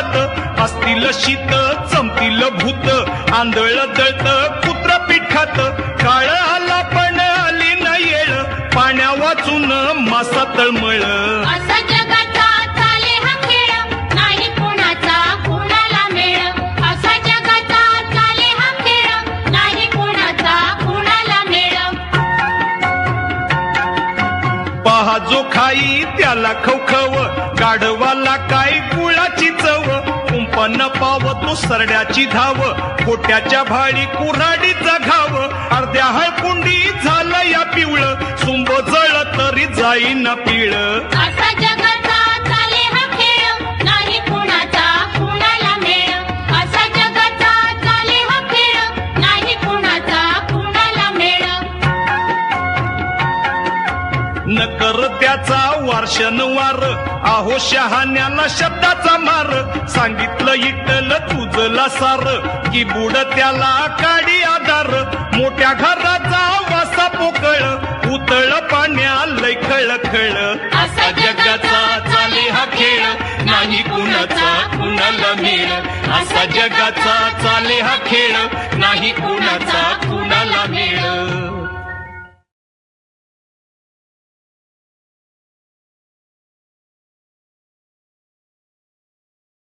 वाद असतील शीत चमतील भूत आंधळ जळत कुत्र पिठात काळ आला पण आली न येळ पाण्या वाचून मासा तळमळ असा जगाचा चाले हा खेळ नाही कोणाचा कोणाला मेळ असा जगाचा चाले हा खेळ नाही कोणाचा कोणाला मेळ पहा जो खाई त्याला खवखव गाढवाला काय गुळाची चव कुंपन पाव तो सरड्याची धाव खोट्याच्या भाडी कुऱ्हाडीचा घाव अर्ध्या हळकुंडी झालं या पिवळ सुंब जळ तरी जाईना पिळ असा जगाचा चाले हा खेळ नाही कोणाचा कोणाला मेळ असा जगाचा चाले हा खेळ नाही कोणाचा कोणाला मेळ न कर त्याचा वारशनवार आहो शहाण्याला शब्दाचा मार सांगितलं इटल तुझला सार की बुड त्याला काडी आधार मोठ्या घराचा वासा पोकळ उतळ पाण्या लय खळखळ असा जगाचा चाले हा खेळ नाही कुणाचा कुणाला मेळ असा जगाचा चाले हा खेळ नाही कुणाचा कुणाला मेळ